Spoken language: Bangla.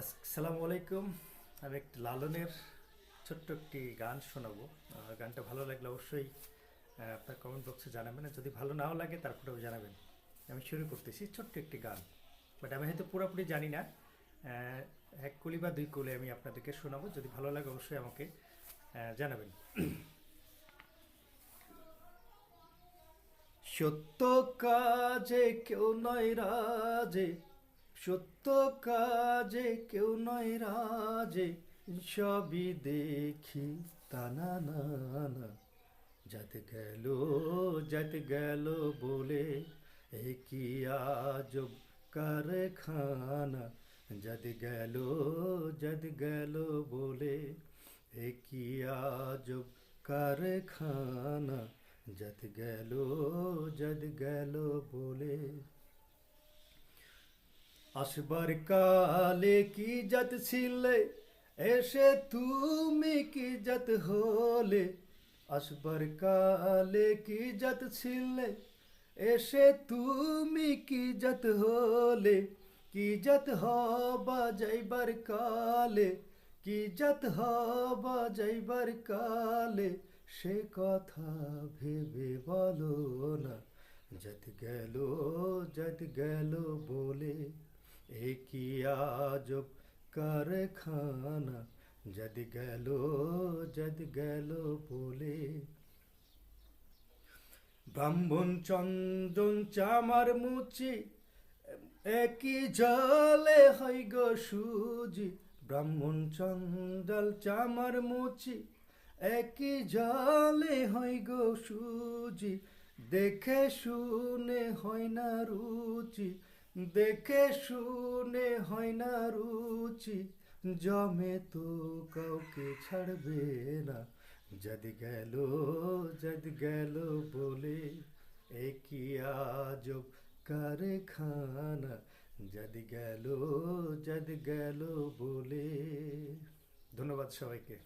আসসালামু আলাইকুম। আমি একটি লালনের ছোট্ট একটি গান শোনাবো। গানটা ভালো লাগলে অবশ্যই আপনার কমেন্ট বক্সে জানাবেন, আর যদি ভালো নাও লাগে তারপরেও জানাবেন। আমি শুরু করতেছি ছোট্ট একটি গান, বাট আমি হয়তো পুরোপুরি জানি না। এক কলি বা দুই কলি আমি আপনাদেরকে শোনাবো, যদি ভালো লাগে অবশ্যই আমাকে জানাবেন। সত্য কাজে কেউ নয় রাজে, সত্য কাজে কেউ নয় রাজে, সবই দেখি তানা না না। যাতে গেল বলে এ কি আজব কারখানা। যাতে গেল বলে এ কি আজব কারখানা। যাতে গেল বলে আসবার কালে কি জাত ছিলে, এসে তুমি কি জাত হলে। আসবার কালে কি জাত ছিলে, এসে তুমি কি জাত হলে। কি জাত হবা যাইবার কালে, কি জাত হবা যাইবার কালে, সে কথা ভেবে বলো না। যাতে গেল বলে এ কি আজব কারখানা। যাতে গেল বলে ব্রাহ্মণ চন্দন চামার মুচি, একই জলে হয় গো সুজি। ব্রাহ্মণ চন্দল চামার মুচি, একই জলে হয় গো সুজি। দেখে শুনে হয় না রুচি, দেখে শুনে হয় না রুচি। জমে তো কাউকে ছাড়বে না। যাতে গেল বলে এ কি আজব কারখানা। যাতে গেল বলে। ধন্যবাদ সবাইকে।